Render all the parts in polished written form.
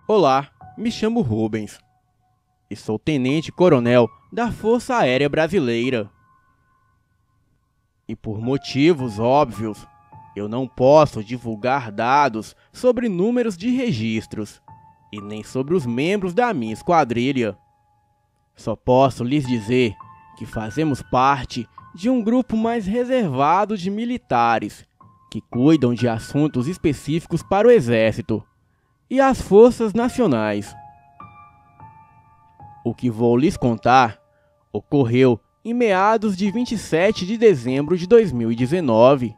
Olá, me chamo Rubens e sou tenente-coronel da Força Aérea Brasileira. E por motivos óbvios, eu não posso divulgar dados sobre números de registros e nem sobre os membros da minha esquadrilha. Só posso lhes dizer que fazemos parte de um grupo mais reservado de militares que cuidam de assuntos específicos para o Exército e as Forças Nacionais. O que vou lhes contar ocorreu em meados de 27 de dezembro de 2019,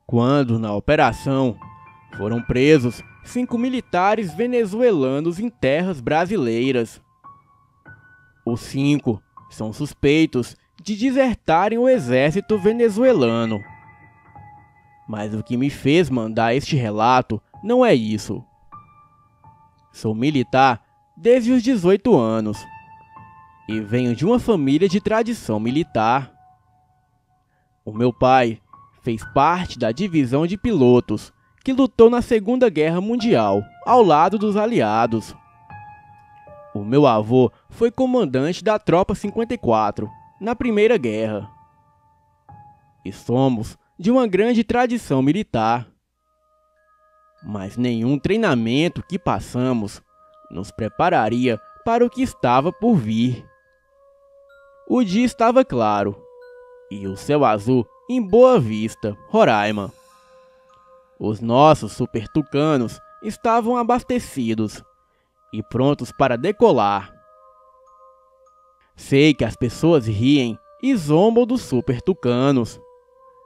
quando, na operação, foram presos 5 militares venezuelanos em terras brasileiras. Os 5 são suspeitos de desertarem o exército venezuelano. Mas o que me fez mandar este relato não é isso. Sou militar desde os 18 anos e venho de uma família de tradição militar. O meu pai fez parte da divisão de pilotos que lutou na Segunda Guerra Mundial ao lado dos aliados. O meu avô foi comandante da Tropa 54 na Primeira Guerra. E somos de uma grande tradição militar. Mas nenhum treinamento que passamos nos prepararia para o que estava por vir. O dia estava claro e o céu azul em Boa Vista, Roraima. Os nossos super tucanos estavam abastecidos e prontos para decolar. Sei que as pessoas riem e zombam dos super tucanos,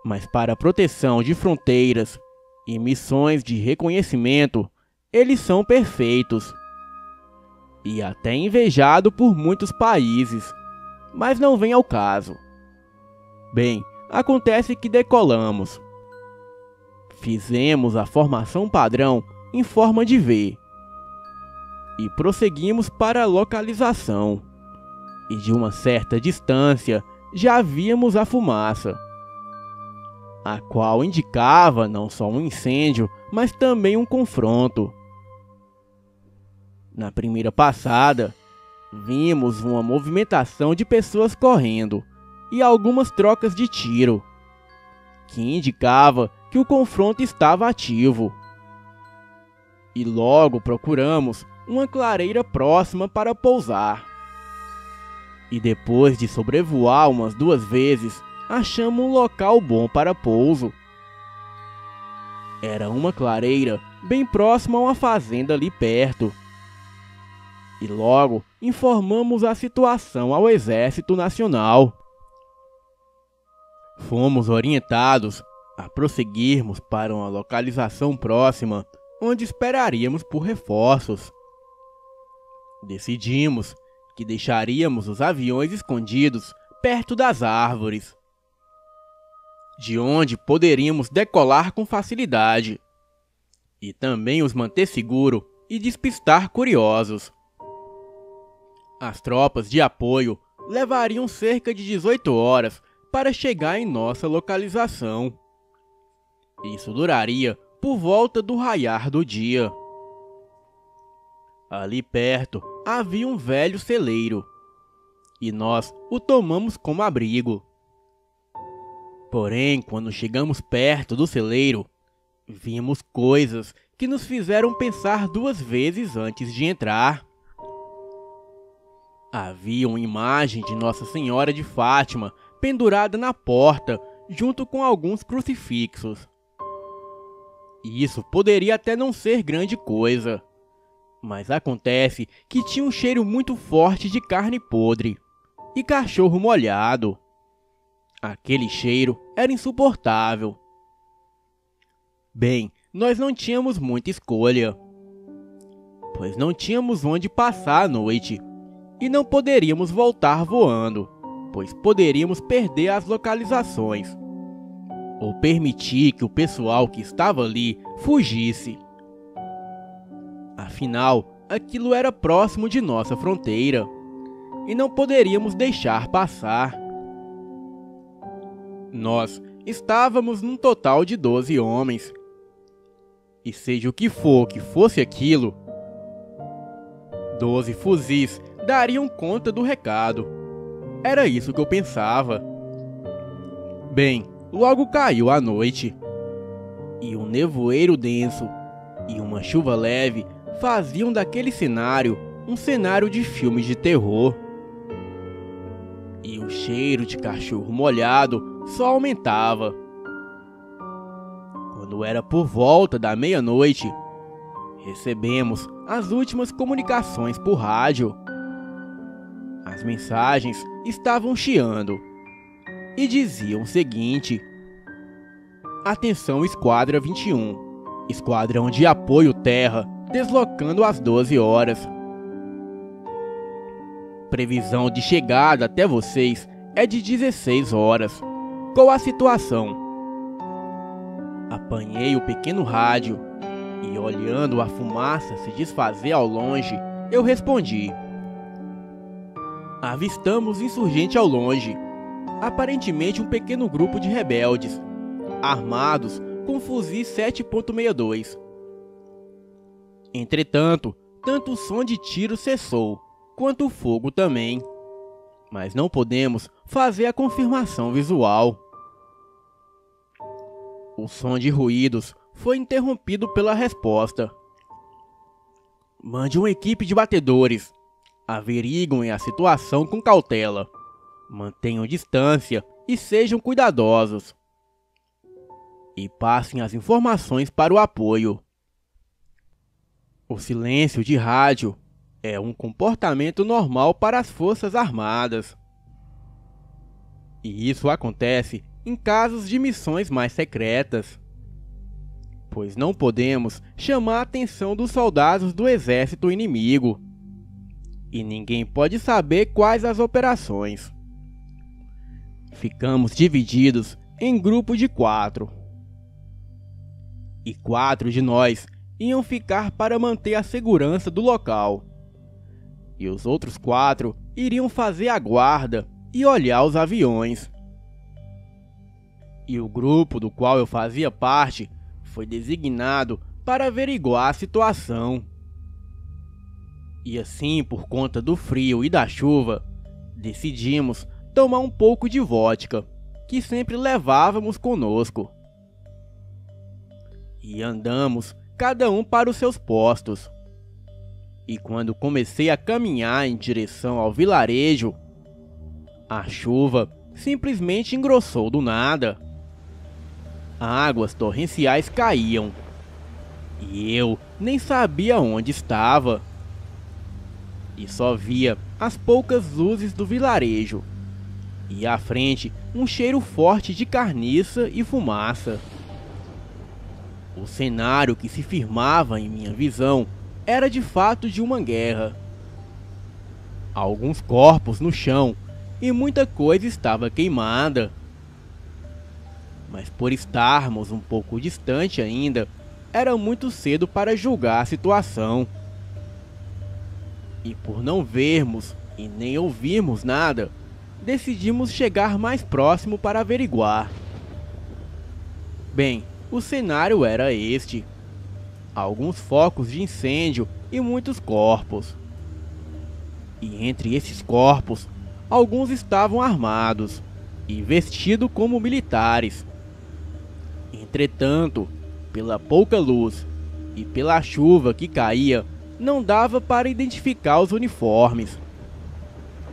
mas para a proteção de fronteiras e missões de reconhecimento, eles são perfeitos. E até invejado por muitos países, mas não vem ao caso. Bem, acontece que decolamos. Fizemos a formação padrão em forma de V e prosseguimos para a localização. E de uma certa distância já víamos a fumaça, a qual indicava não só um incêndio, mas também um confronto. Na primeira passada, vimos uma movimentação de pessoas correndo e algumas trocas de tiro, que indicava que o confronto estava ativo. E logo procuramos uma clareira próxima para pousar. E depois de sobrevoar umas 2 vezes, achamos um local bom para pouso. Era uma clareira bem próxima a uma fazenda ali perto. E logo informamos a situação ao Exército Nacional. Fomos orientados a prosseguirmos para uma localização próxima, onde esperaríamos por reforços. Decidimos que deixaríamos os aviões escondidos perto das árvores, de onde poderíamos decolar com facilidade, e também os manter seguro e despistar curiosos. As tropas de apoio levariam cerca de 18 horas para chegar em nossa localização. Isso duraria por volta do raiar do dia. Ali perto havia um velho celeiro, e nós o tomamos como abrigo. Porém, quando chegamos perto do celeiro, vimos coisas que nos fizeram pensar 2 vezes antes de entrar. Havia uma imagem de Nossa Senhora de Fátima pendurada na porta, junto com alguns crucifixos. E isso poderia até não ser grande coisa, mas acontece que tinha um cheiro muito forte de carne podre e cachorro molhado. Aquele cheiro era insuportável. Bem, nós não tínhamos muita escolha, pois não tínhamos onde passar a noite e não poderíamos voltar voando, pois poderíamos perder as localizações ou permitir que o pessoal que estava ali fugisse. Afinal, aquilo era próximo de nossa fronteira e não poderíamos deixar passar. Nós estávamos num total de 12 homens. E seja o que for que fosse aquilo, 12 fuzis dariam conta do recado. Era isso que eu pensava. Bem, logo caiu a noite, e um nevoeiro denso e uma chuva leve faziam daquele cenário um cenário de filme de terror. E o cheiro de cachorro molhado só aumentava. Quando era por volta da meia-noite, recebemos as últimas comunicações por rádio. As mensagens estavam chiando e diziam o seguinte: atenção Esquadra 21, Esquadrão de Apoio Terra, deslocando às 12 horas. Previsão de chegada até vocês é de 16 horas. Qual a situação? Apanhei o pequeno rádio e, olhando a fumaça se desfazer ao longe, eu respondi: avistamos insurgente ao longe, aparentemente um pequeno grupo de rebeldes, armados com fuzis 7.62. Entretanto, tanto o som de tiro cessou, quanto o fogo também, mas não podemos fazer a confirmação visual. O som de ruídos foi interrompido pela resposta: mande uma equipe de batedores, averiguem a situação com cautela, mantenham distância e sejam cuidadosos, e passem as informações para o apoio. O silêncio de rádio é um comportamento normal para as Forças Armadas. E isso acontece em casos de missões mais secretas, pois não podemos chamar a atenção dos soldados do exército inimigo, e ninguém pode saber quais as operações. Ficamos divididos em grupos de 4, e 4 de nós iam ficar para manter a segurança do local, e os outros 4 iriam fazer a guarda e olhar os aviões. E o grupo do qual eu fazia parte foi designado para averiguar a situação. E assim, por conta do frio e da chuva, decidimos tomar um pouco de vodka, que sempre levávamos conosco. E andamos, cada um para os seus postos. E quando comecei a caminhar em direção ao vilarejo, a chuva simplesmente engrossou do nada. Águas torrenciais caíam, e eu nem sabia onde estava. E só via as poucas luzes do vilarejo, e à frente um cheiro forte de carniça e fumaça. O cenário que se firmava em minha visão era de fato de uma guerra. Alguns corpos no chão e muita coisa estava queimada. Mas por estarmos um pouco distante ainda, era muito cedo para julgar a situação. E por não vermos e nem ouvirmos nada, decidimos chegar mais próximo para averiguar. Bem, o cenário era este: alguns focos de incêndio e muitos corpos. E entre esses corpos, alguns estavam armados e vestidos como militares. Entretanto, pela pouca luz e pela chuva que caía, não dava para identificar os uniformes.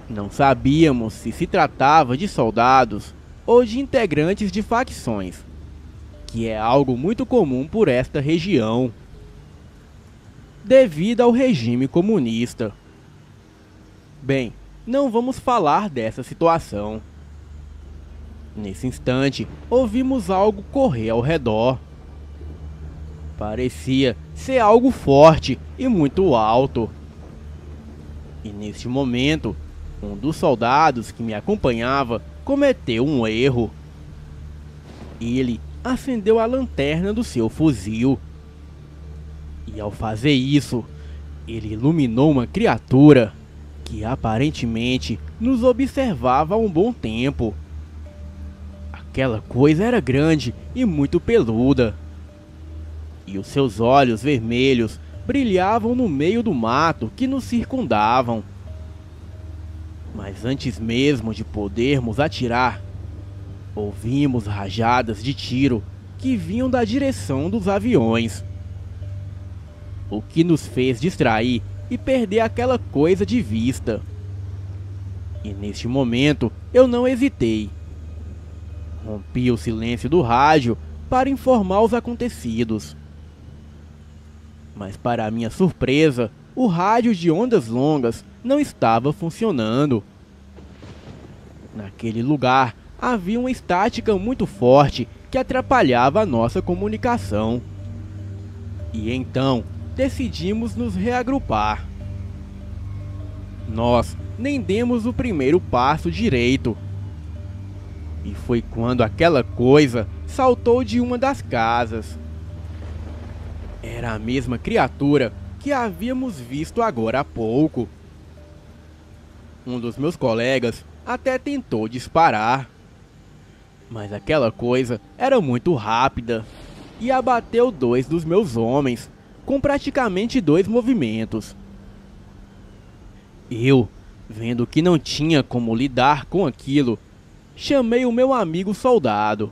Não sabíamos se se tratava de soldados ou de integrantes de facções, que é algo muito comum por esta região, devido ao regime comunista. Bem, não vamos falar dessa situação. Nesse instante, ouvimos algo correr ao redor. Parecia ser algo forte e muito alto. E neste momento, um dos soldados que me acompanhava cometeu um erro. Ele acendeu a lanterna do seu fuzil. E ao fazer isso, ele iluminou uma criatura que aparentemente nos observava há um bom tempo. Aquela coisa era grande e muito peluda, e os seus olhos vermelhos brilhavam no meio do mato que nos circundavam. Mas antes mesmo de podermos atirar, ouvimos rajadas de tiro que vinham da direção dos aviões, o que nos fez distrair e perder aquela coisa de vista. E neste momento eu não hesitei. Rompi o silêncio do rádio para informar os acontecidos. Mas para minha surpresa, o rádio de ondas longas não estava funcionando. Naquele lugar havia uma estática muito forte que atrapalhava a nossa comunicação. E então decidimos nos reagrupar. Nós nem demos o primeiro passo direito. E foi quando aquela coisa saltou de uma das casas. Era a mesma criatura que havíamos visto agora há pouco. Um dos meus colegas até tentou disparar, mas aquela coisa era muito rápida e abateu 2 dos meus homens com praticamente 2 movimentos. Eu, vendo que não tinha como lidar com aquilo, chamei o meu amigo soldado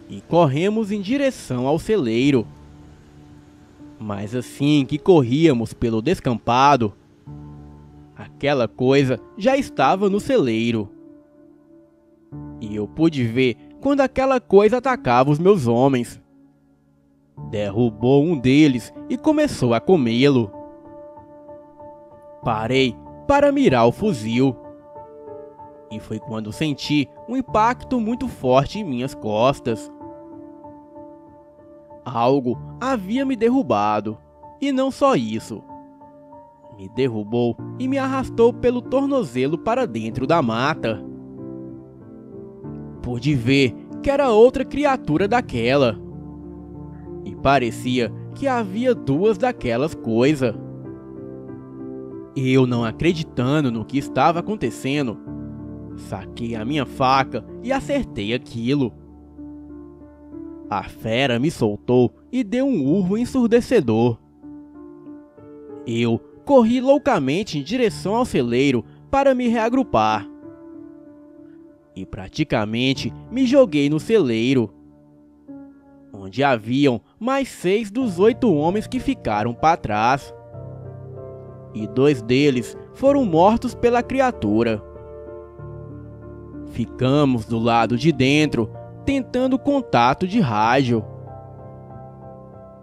e corremos em direção ao celeiro. Mas assim que corríamos pelo descampado, aquela coisa já estava no celeiro. E eu pude ver quando aquela coisa atacava os meus homens. Derrubou um deles e começou a comê-lo. Parei para mirar o fuzil. E foi quando senti um impacto muito forte em minhas costas. Algo havia me derrubado, e não só isso. Me derrubou e me arrastou pelo tornozelo para dentro da mata. Pude ver que era outra criatura daquela. E parecia que havia 2 daquelas coisas. Eu, não acreditando no que estava acontecendo, saquei a minha faca e acertei aquilo. A fera me soltou e deu um urro ensurdecedor. Eu corri loucamente em direção ao celeiro para me reagrupar. E praticamente me joguei no celeiro, onde haviam mais 6 dos 8 homens que ficaram para trás. E 2 deles foram mortos pela criatura. Ficamos do lado de dentro, tentando contato de rádio.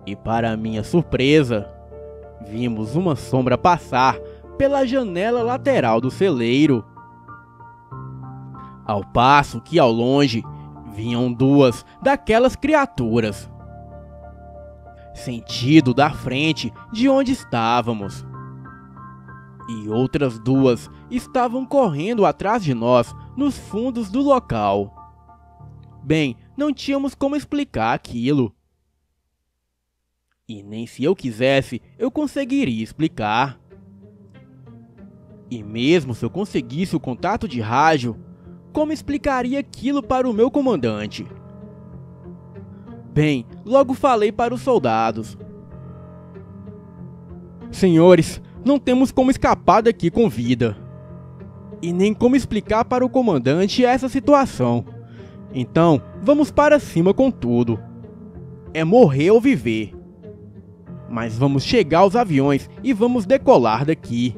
E para minha surpresa, vimos uma sombra passar pela janela lateral do celeiro. Ao passo que ao longe vinham 2 daquelas criaturas, sentido da frente de onde estávamos. E outras 2 estavam correndo atrás de nós nos fundos do local. Bem, não tínhamos como explicar aquilo. E nem se eu quisesse, eu conseguiria explicar. E mesmo se eu conseguisse o contato de rádio, como explicaria aquilo para o meu comandante? Bem, logo falei para os soldados. Senhores, não temos como escapar daqui com vida. E nem como explicar para o comandante essa situação. Então, vamos para cima com tudo. É morrer ou viver. Mas vamos chegar aos aviões e vamos decolar daqui.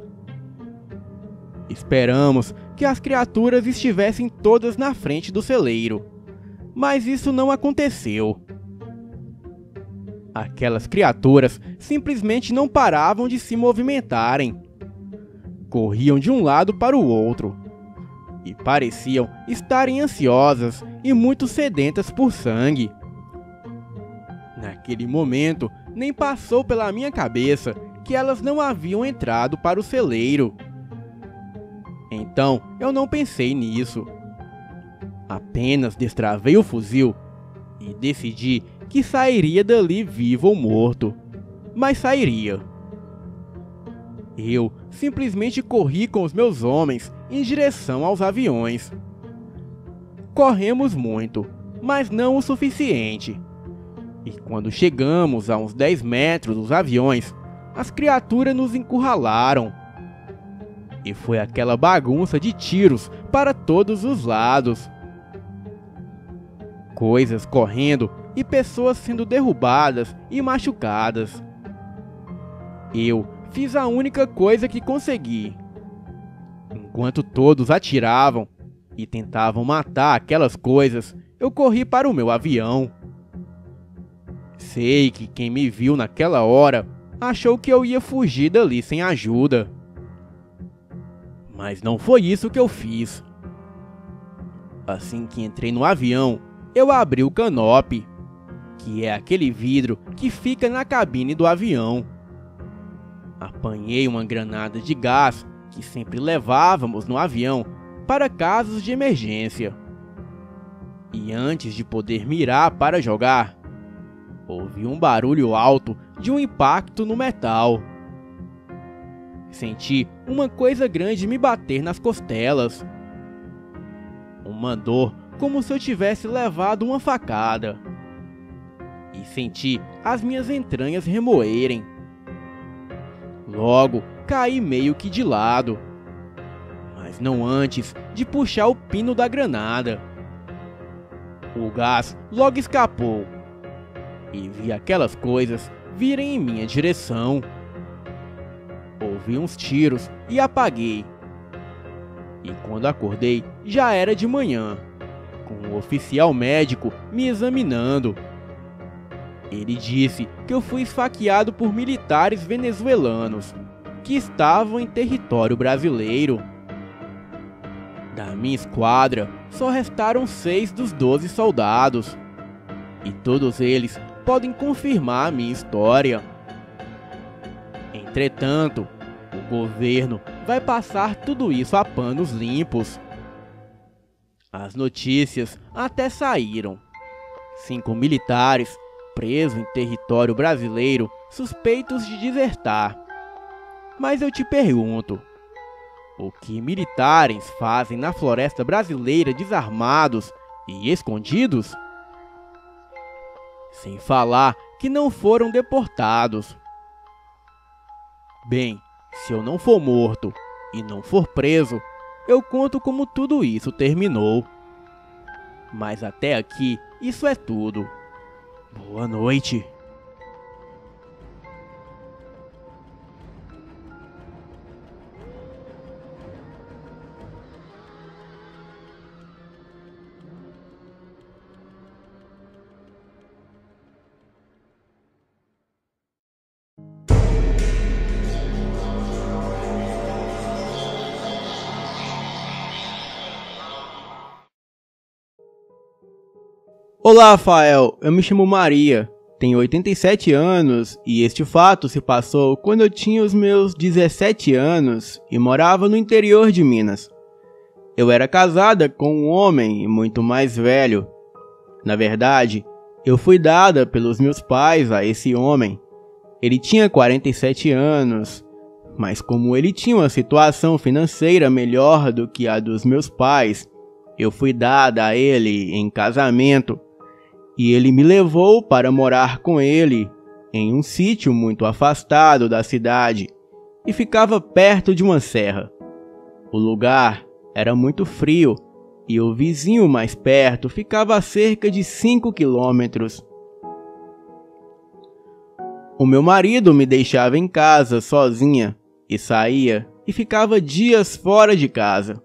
Esperamos que as criaturas estivessem todas na frente do celeiro, mas isso não aconteceu. Aquelas criaturas simplesmente não paravam de se movimentarem. Corriam de um lado para o outro e pareciam estarem ansiosas e muito sedentas por sangue. Naquele momento, nem passou pela minha cabeça que elas não haviam entrado para o celeiro. Então, eu não pensei nisso. Apenas destravei o fuzil e decidi que sairia dali vivo ou morto. Mas sairia. Eu simplesmente corri com os meus homens em direção aos aviões. Corremos muito, mas não o suficiente. E quando chegamos a uns 10 metros dos aviões, as criaturas nos encurralaram. E foi aquela bagunça de tiros para todos os lados. Coisas correndo e pessoas sendo derrubadas e machucadas. Eu fiz a única coisa que consegui. Enquanto todos atiravam e tentavam matar aquelas coisas, eu corri para o meu avião. Sei que quem me viu naquela hora achou que eu ia fugir dali sem ajuda. Mas não foi isso que eu fiz. Assim que entrei no avião, eu abri o canopy, que é aquele vidro que fica na cabine do avião. Apanhei uma granada de gás que sempre levávamos no avião para casos de emergência. E antes de poder mirar para jogar, ouvi um barulho alto de um impacto no metal. Senti uma coisa grande me bater nas costelas. Uma dor como se eu tivesse levado uma facada. E senti as minhas entranhas remoerem. Logo, caí meio que de lado, mas não antes de puxar o pino da granada. O gás logo escapou e vi aquelas coisas virem em minha direção. Ouvi uns tiros e apaguei. E quando acordei, já era de manhã, com um oficial médico me examinando. Ele disse que eu fui esfaqueado por militares venezuelanos que estavam em território brasileiro. Da minha esquadra, só restaram 6 dos 12 soldados. E todos eles podem confirmar a minha história. Entretanto, o governo vai passar tudo isso a panos limpos. As notícias até saíram. 5 militares presos em território brasileiro suspeitos de desertar. Mas eu te pergunto, o que militares fazem na floresta brasileira desarmados e escondidos? Sem falar que não foram deportados. Bem, se eu não for morto e não for preso, eu conto como tudo isso terminou. Mas até aqui, isso é tudo. Boa noite. Olá, Rafael. Eu me chamo Maria. Tenho 87 anos e este fato se passou quando eu tinha os meus 17 anos e morava no interior de Minas. Eu era casada com um homem muito mais velho. Na verdade, eu fui dada pelos meus pais a esse homem. Ele tinha 47 anos, mas como ele tinha uma situação financeira melhor do que a dos meus pais, eu fui dada a ele em casamento. E ele me levou para morar com ele em um sítio muito afastado da cidade e ficava perto de uma serra. O lugar era muito frio e o vizinho mais perto ficava a cerca de 5 quilômetros. O meu marido me deixava em casa sozinha e saía e ficava dias fora de casa.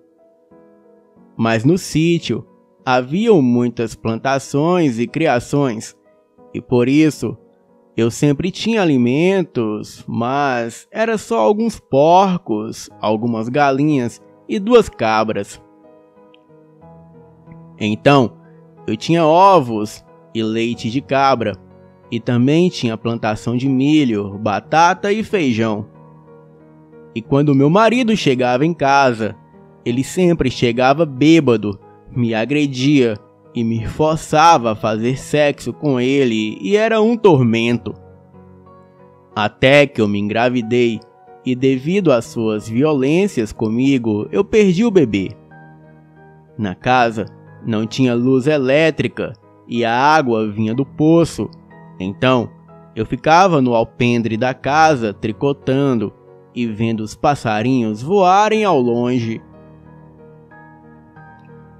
Mas no sítio haviam muitas plantações e criações, e por isso eu sempre tinha alimentos, mas era só alguns porcos, algumas galinhas e 2 cabras. Então, eu tinha ovos e leite de cabra, e também tinha plantação de milho, batata e feijão. E quando meu marido chegava em casa, ele sempre chegava bêbado, me agredia e me forçava a fazer sexo com ele e era um tormento. Até que eu me engravidei e devido às suas violências comigo, eu perdi o bebê. Na casa não tinha luz elétrica e a água vinha do poço, então Eu ficava no alpendre da casa tricotando e vendo os passarinhos voarem ao longe.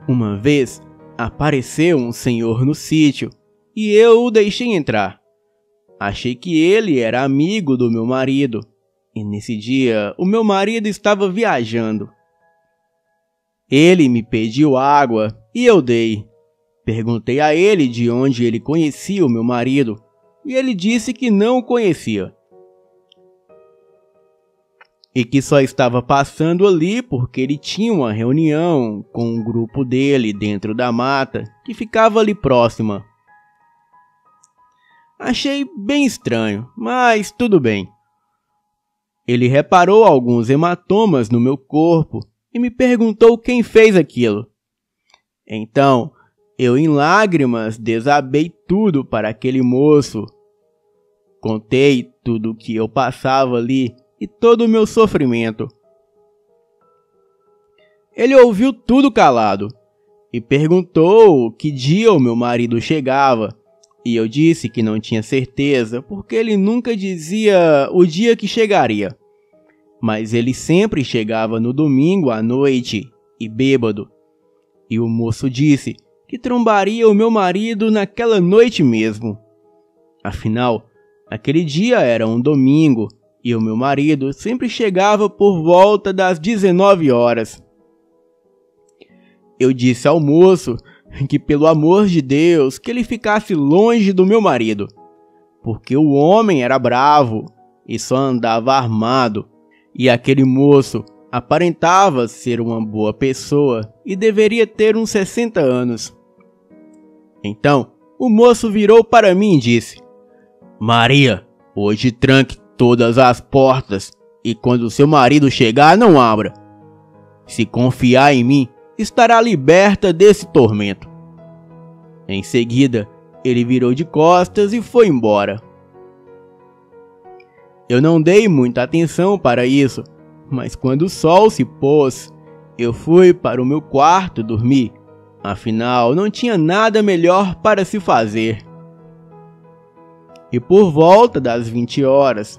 Uma vez apareceu um senhor no sítio e eu o deixei entrar. Achei que ele era amigo do meu marido e nesse dia o meu marido estava viajando. Ele me pediu água e eu dei. Perguntei a ele de onde ele conhecia o meu marido e ele disse que não o conhecia e que só estava passando ali porque ele tinha uma reunião com um grupo dele dentro da mata que ficava ali próxima. Achei bem estranho, mas tudo bem. Ele reparou alguns hematomas no meu corpo e me perguntou quem fez aquilo. Então, eu em lágrimas desabei tudo para aquele moço. Contei tudo o que eu passava ali e todo o meu sofrimento. Ele ouviu tudo calado e perguntou que dia o meu marido chegava, e eu disse que não tinha certeza porque ele nunca dizia o dia que chegaria, mas ele sempre chegava no domingo à noite e bêbado, e o moço disse que trombaria o meu marido naquela noite mesmo. Afinal, aquele dia era um domingo e o meu marido sempre chegava por volta das 19 horas. Eu disse ao moço que, pelo amor de Deus, que ele ficasse longe do meu marido, porque o homem era bravo e só andava armado, e aquele moço aparentava ser uma boa pessoa e deveria ter uns 60 anos. Então, o moço virou para mim e disse: Maria, hoje tranque todas as portas e quando seu marido chegar, não abra. Se confiar em mim, estará liberta desse tormento. Em seguida, ele virou de costas e foi embora. Eu não dei muita atenção para isso, mas quando o sol se pôs, eu fui para o meu quarto dormir. Afinal, não tinha nada melhor para se fazer. E por volta das 20 horas,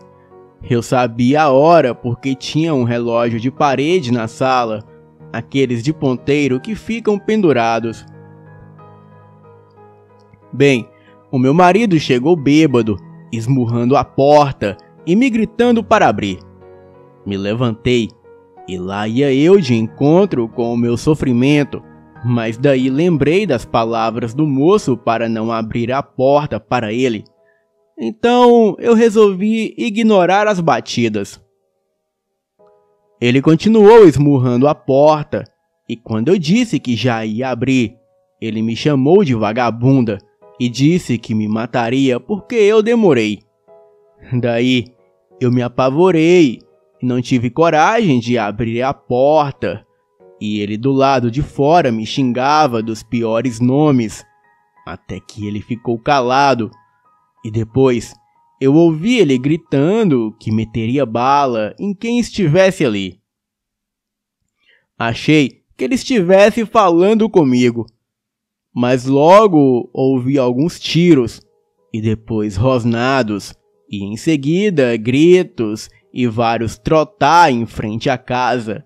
eu sabia a hora porque tinha um relógio de parede na sala, aqueles de ponteiro que ficam pendurados. Bem, o meu marido chegou bêbado, esmurrando a porta e me gritando para abrir. Me levantei e lá ia eu de encontro com o meu sofrimento, mas daí lembrei das palavras do moço para não abrir a porta para ele. Então eu resolvi ignorar as batidas. Ele continuou esmurrando a porta e quando eu disse que já ia abrir, ele me chamou de vagabunda e disse que me mataria porque eu demorei. Daí eu me apavorei e não tive coragem de abrir a porta, e ele do lado de fora me xingava dos piores nomes, até que ele ficou calado, e depois eu ouvi ele gritando que meteria bala em quem estivesse ali. Achei que ele estivesse falando comigo, mas logo ouvi alguns tiros, e depois rosnados, e em seguida gritos e vários trotar em frente à casa.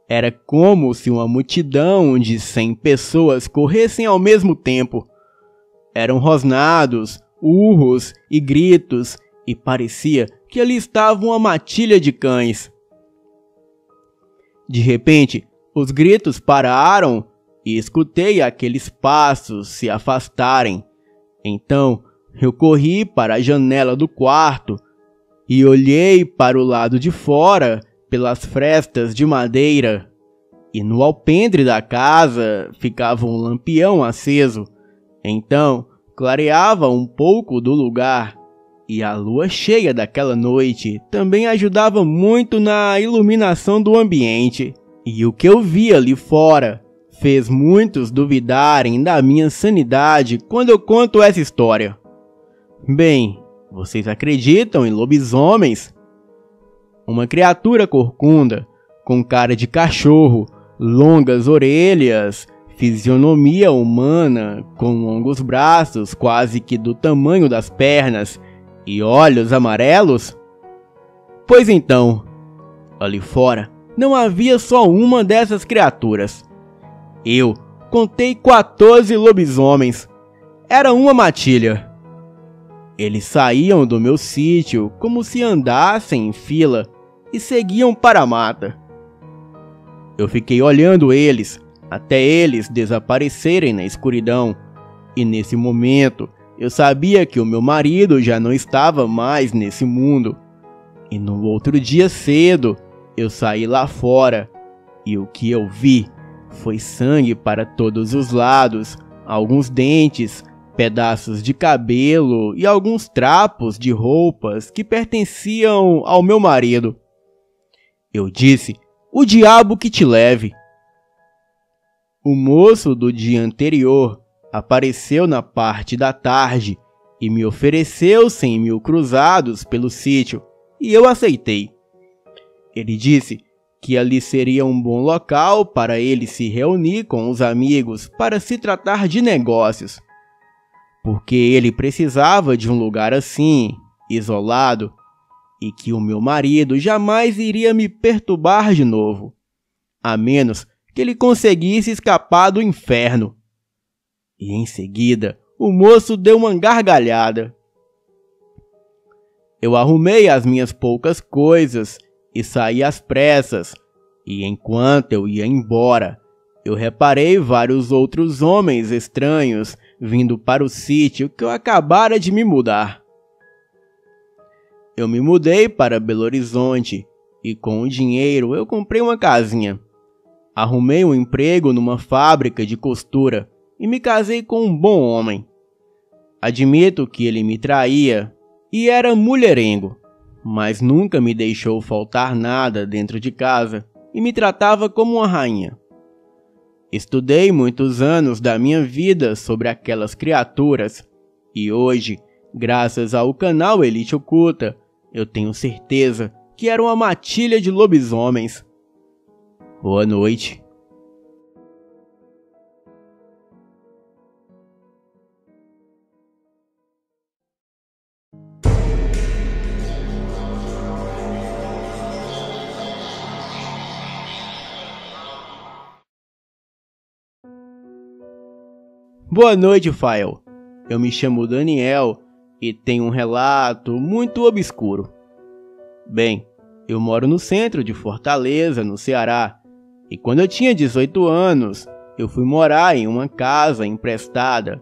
Era como se uma multidão de 100 pessoas corressem ao mesmo tempo. Eram rosnados, urros e gritos, e parecia que ali estava uma matilha de cães. De repente, os gritos pararam e escutei aqueles passos se afastarem. Então, eu corri para a janela do quarto e olhei para o lado de fora pelas frestas de madeira. E no alpendre da casa ficava um lampião aceso. Então, clareava um pouco do lugar. E a lua cheia daquela noite também ajudava muito na iluminação do ambiente. E o que eu vi ali fora fez muitos duvidarem da minha sanidade quando eu conto essa história. Bem, vocês acreditam em lobisomens? Uma criatura corcunda, com cara de cachorro, longas orelhas, fisionomia humana, com longos braços quase que do tamanho das pernas, e olhos amarelos? Pois então, ali fora não havia só uma dessas criaturas. Eu contei 14 lobisomens. Era uma matilha. Eles saíam do meu sítio como se andassem em fila e seguiam para a mata. Eu fiquei olhando eles até eles desaparecerem na escuridão, e nesse momento eu sabia que o meu marido já não estava mais nesse mundo. E no outro dia cedo eu saí lá fora e o que eu vi foi sangue para todos os lados, alguns dentes, pedaços de cabelo e alguns trapos de roupas que pertenciam ao meu marido. Eu disse: "O diabo que te leve." O moço do dia anterior apareceu na parte da tarde e me ofereceu 100 mil cruzados pelo sítio, e eu aceitei. Ele disse que ali seria um bom local para ele se reunir com os amigos para se tratar de negócios, porque ele precisava de um lugar assim, isolado, e que o meu marido jamais iria me perturbar de novo, a menos que ele conseguisse escapar do inferno. E em seguida, o moço deu uma gargalhada. Eu arrumei as minhas poucas coisas e saí às pressas, e enquanto eu ia embora, eu reparei vários outros homens estranhos vindo para o sítio que eu acabara de me mudar. Eu me mudei para Belo Horizonte e com o dinheiro eu comprei uma casinha. Arrumei um emprego numa fábrica de costura e me casei com um bom homem. Admito que ele me traía e era mulherengo, mas nunca me deixou faltar nada dentro de casa e me tratava como uma rainha. Estudei muitos anos da minha vida sobre aquelas criaturas e hoje, graças ao canal Elite Oculta, eu tenho certeza que era uma matilha de lobisomens. Boa noite. Boa noite, Fael. Eu me chamo Daniel e tenho um relato muito obscuro. Bem, eu moro no centro de Fortaleza, no Ceará, e quando eu tinha 18 anos, eu fui morar em uma casa emprestada.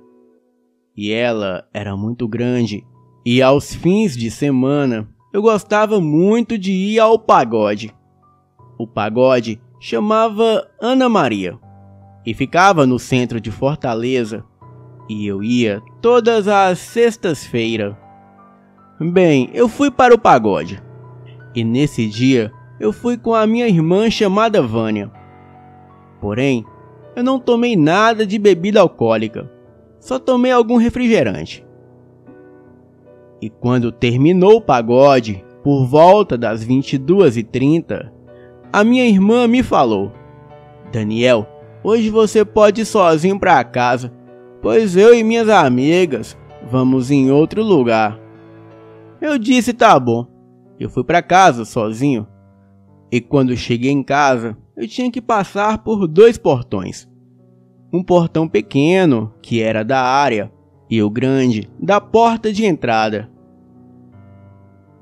E ela era muito grande, e aos fins de semana eu gostava muito de ir ao pagode. O pagode chamava Ana Maria e ficava no centro de Fortaleza, e eu ia todas as sextas-feiras. Bem, eu fui para o pagode, e nesse dia eu fui com a minha irmã chamada Vânia. Porém, eu não tomei nada de bebida alcoólica, só tomei algum refrigerante. E quando terminou o pagode, por volta das 22h30, a minha irmã me falou: "Daniel, hoje você pode ir sozinho para casa, pois eu e minhas amigas vamos em outro lugar." Eu disse tá bom. Eu fui para casa sozinho. E quando cheguei em casa, eu tinha que passar por 2 portões. Um portão pequeno, que era da área, e o grande, da porta de entrada.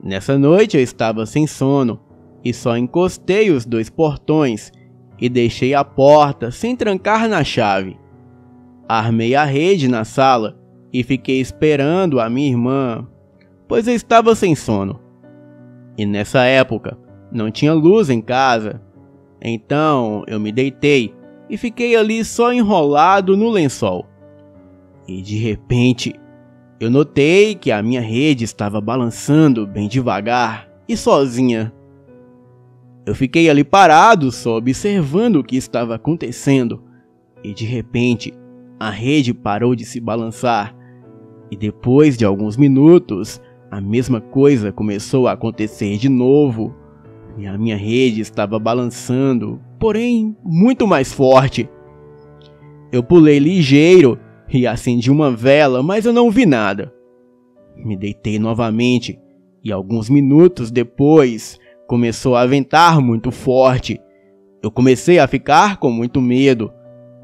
Nessa noite eu estava sem sono, e só encostei os 2 portões e deixei a porta sem trancar na chave. Armei a rede na sala e fiquei esperando a minha irmã, pois eu estava sem sono. E nessa época não tinha luz em casa, então eu me deitei e fiquei ali só enrolado no lençol. E de repente eu notei que a minha rede estava balançando bem devagar e sozinha. Eu fiquei ali parado só observando o que estava acontecendo, e de repente a rede parou de se balançar, e depois de alguns minutos, a mesma coisa começou a acontecer de novo, e a minha rede estava balançando, porém muito mais forte. Eu pulei ligeiro e acendi uma vela, mas eu não vi nada. Me deitei novamente e alguns minutos depois começou a ventar muito forte. Eu comecei a ficar com muito medo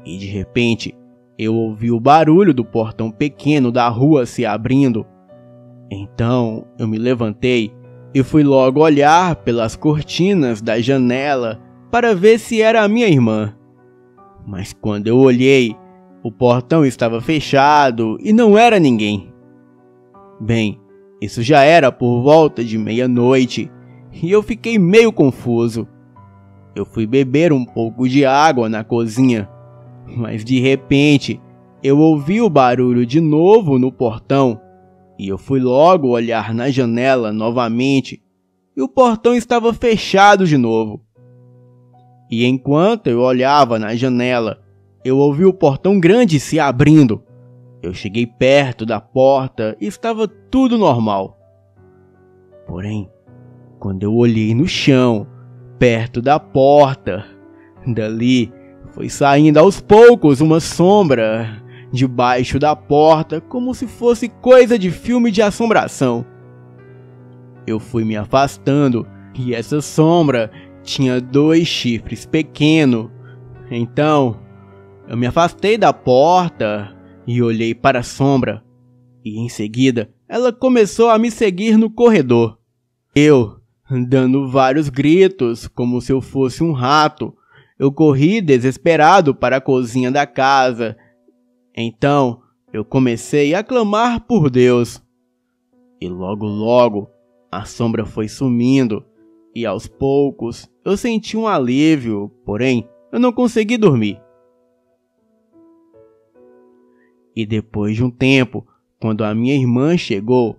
e de repente eu ouvi o barulho do portão pequeno da rua se abrindo. Então eu me levantei e fui logo olhar pelas cortinas da janela para ver se era a minha irmã. Mas quando eu olhei, o portão estava fechado e não era ninguém. Bem, isso já era por volta de meia-noite e eu fiquei meio confuso. Eu fui beber um pouco de água na cozinha, mas de repente eu ouvi o barulho de novo no portão e eu fui logo olhar na janela novamente e o portão estava fechado de novo. E enquanto eu olhava na janela, eu ouvi o portão grande se abrindo. Eu cheguei perto da porta e estava tudo normal. Porém, quando eu olhei no chão, perto da porta, dali foi saindo aos poucos uma sombra debaixo da porta, como se fosse coisa de filme de assombração. Eu fui me afastando e essa sombra tinha 2 chifres pequenos. Então, eu me afastei da porta e olhei para a sombra, e em seguida ela começou a me seguir no corredor. Eu, dando vários gritos como se eu fosse um rato, eu corri desesperado para a cozinha da casa. Então eu comecei a clamar por Deus. E logo a sombra foi sumindo, e aos poucos eu senti um alívio, porém eu não consegui dormir. E depois de um tempo, quando a minha irmã chegou,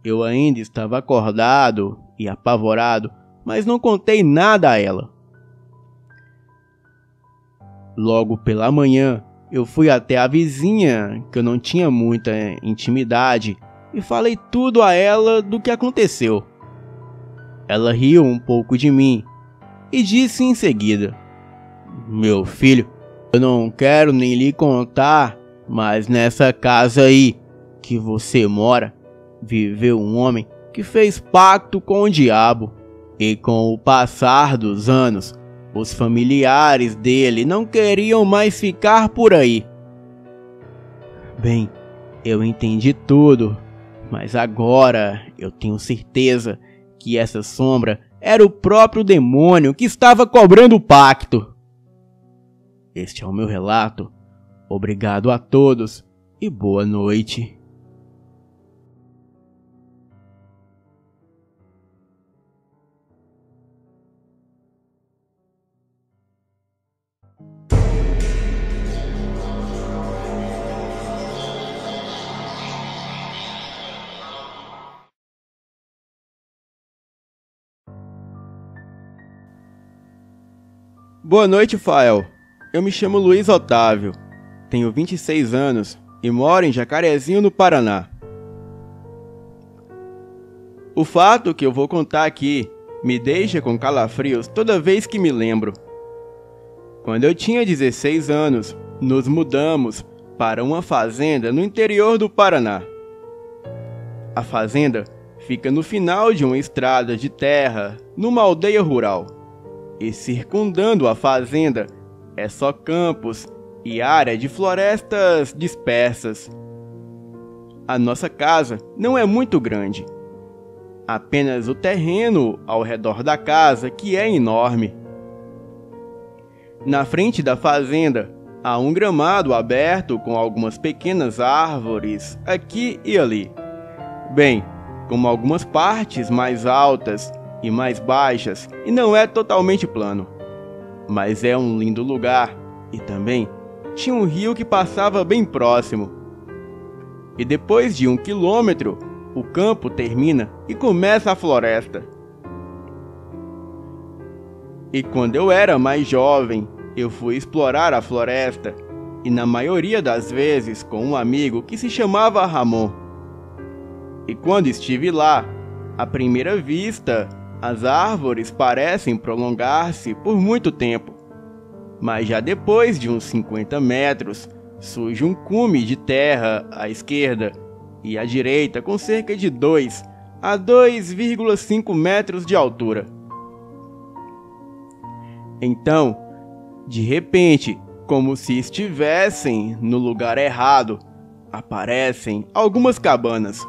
eu ainda estava acordado e apavorado, mas não contei nada a ela. Logo pela manhã, eu fui até a vizinha, que eu não tinha muita intimidade, e falei tudo a ela do que aconteceu. Ela riu um pouco de mim e disse em seguida: "Meu filho, eu não quero nem lhe contar, mas nessa casa aí que você mora, viveu um homem que fez pacto com o diabo. E com o passar dos anos, os familiares dele não queriam mais ficar por aí." Bem, eu entendi tudo, mas agora eu tenho certeza que essa sombra era o próprio demônio que estava cobrando o pacto. Este é o meu relato. Obrigado a todos e boa noite. Boa noite, Fael. Eu me chamo Luiz Otávio, tenho 26 anos e moro em Jacarezinho, no Paraná. O fato que eu vou contar aqui me deixa com calafrios toda vez que me lembro. Quando eu tinha 16 anos, nos mudamos para uma fazenda no interior do Paraná. A fazenda fica no final de uma estrada de terra, numa aldeia rural. E circundando a fazenda é só campos e área de florestas dispersas. A nossa casa não é muito grande. Apenas o terreno ao redor da casa, que é enorme. Na frente da fazenda há um gramado aberto com algumas pequenas árvores aqui e ali. Bem, como algumas partes mais altas e mais baixas, e não é totalmente plano. Mas é um lindo lugar, e também tinha um rio que passava bem próximo. E depois de 1 quilômetro, o campo termina e começa a floresta. E quando eu era mais jovem, eu fui explorar a floresta, e na maioria das vezes com um amigo que se chamava Ramon. E quando estive lá, à primeira vista, as árvores parecem prolongar-se por muito tempo, mas já depois de uns 50 metros, surge um cume de terra à esquerda, e à direita com cerca de 2 a 2,5 metros de altura. Então, de repente, como se estivessem no lugar errado, aparecem algumas cabanas,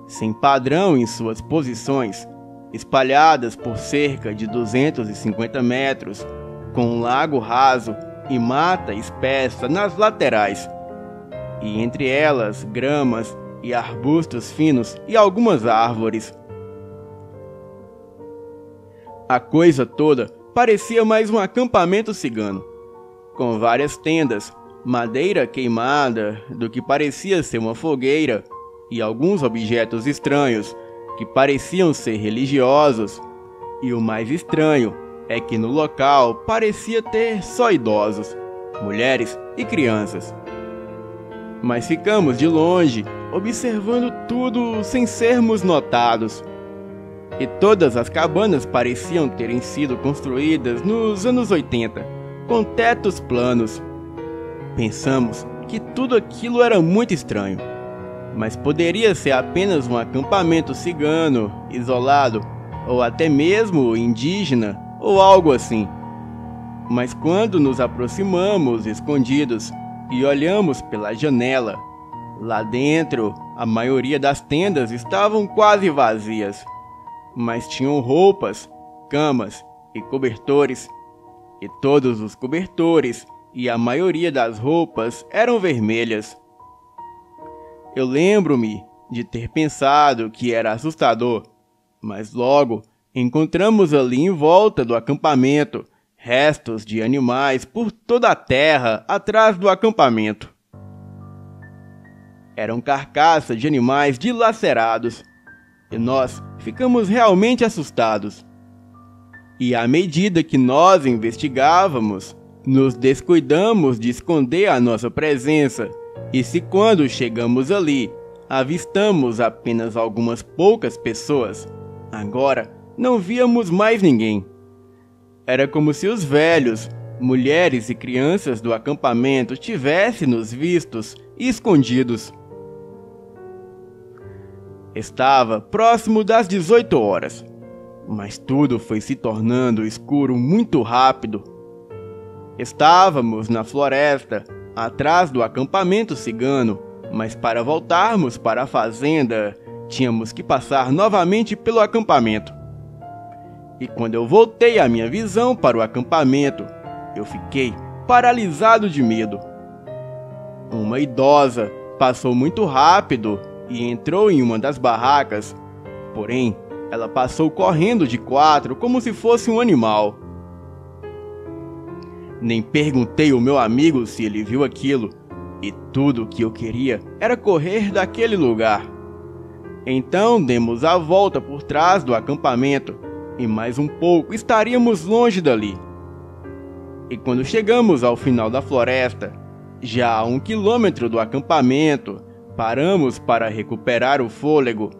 sem padrão em suas posições, espalhadas por cerca de 250 metros, com um lago raso e mata espessa nas laterais, e entre elas gramas e arbustos finos e algumas árvores. A coisa toda parecia mais um acampamento cigano, com várias tendas, madeira queimada do que parecia ser uma fogueira e alguns objetos estranhos que pareciam ser religiosos. E o mais estranho é que no local parecia ter só idosos, mulheres e crianças. Mas ficamos de longe, observando tudo sem sermos notados. E todas as cabanas pareciam terem sido construídas nos anos 80, com tetos planos. Pensamos que tudo aquilo era muito estranho, mas poderia ser apenas um acampamento cigano, isolado, ou até mesmo indígena, ou algo assim. Mas quando nos aproximamos escondidos e olhamos pela janela, lá dentro a maioria das tendas estavam quase vazias, mas tinham roupas, camas e cobertores, e todos os cobertores e a maioria das roupas eram vermelhas. Eu lembro-me de ter pensado que era assustador, mas logo encontramos ali em volta do acampamento restos de animais por toda a terra atrás do acampamento. Eram carcaças de animais dilacerados, e nós ficamos realmente assustados. E à medida que nós investigávamos, nos descuidamos de esconder a nossa presença, e se quando chegamos ali, avistamos apenas algumas poucas pessoas, agora não víamos mais ninguém. Era como se os velhos, mulheres e crianças do acampamento tivessem nos vistos e escondidos. Estava próximo das 18 horas, mas tudo foi se tornando escuro muito rápido. Estávamos na floresta, atrás do acampamento cigano, mas para voltarmos para a fazenda, tínhamos que passar novamente pelo acampamento. E quando eu voltei a minha visão para o acampamento, eu fiquei paralisado de medo. Uma idosa passou muito rápido e entrou em uma das barracas, porém, ela passou correndo de 4 como se fosse um animal. Nem perguntei ao meu amigo se ele viu aquilo, e tudo o que eu queria era correr daquele lugar. Então demos a volta por trás do acampamento, e mais um pouco estaríamos longe dali. E quando chegamos ao final da floresta, já a 1 quilômetro do acampamento, paramos para recuperar o fôlego,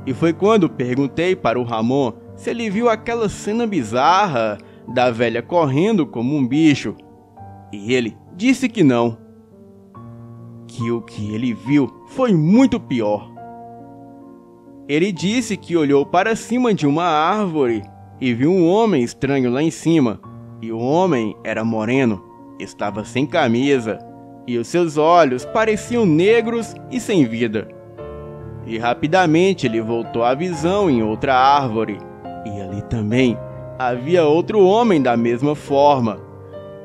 e foi quando perguntei para o Ramon se ele viu aquela cena bizarra da velha correndo como um bicho, e ele disse que não. Que o que ele viu foi muito pior. Ele disse que olhou para cima de uma árvore e viu um homem estranho lá em cima, e o homem era moreno, estava sem camisa, e os seus olhos pareciam negros e sem vida. E rapidamente ele voltou à visão em outra árvore, e ali também havia outro homem da mesma forma.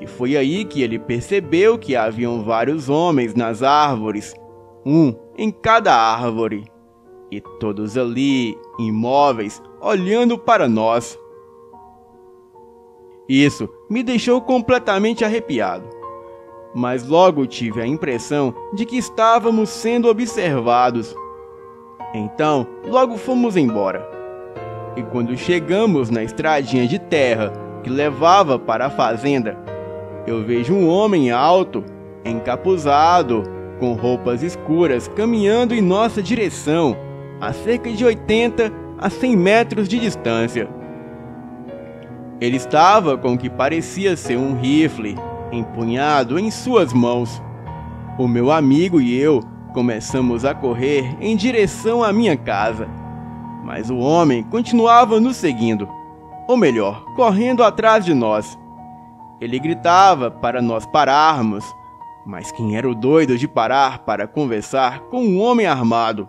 E foi aí que ele percebeu que haviam vários homens nas árvores, um em cada árvore, e todos ali, imóveis, olhando para nós. Isso me deixou completamente arrepiado, mas logo tive a impressão de que estávamos sendo observados. Então, logo fomos embora. E quando chegamos na estradinha de terra que levava para a fazenda, eu vejo um homem alto, encapuzado, com roupas escuras, caminhando em nossa direção, a cerca de 80 a 100 metros de distância. Ele estava com o que parecia ser um rifle, empunhado em suas mãos. O meu amigo e eu começamos a correr em direção à minha casa, mas o homem continuava nos seguindo, ou melhor, correndo atrás de nós. Ele gritava para nós pararmos, mas quem era o doido de parar para conversar com um homem armado?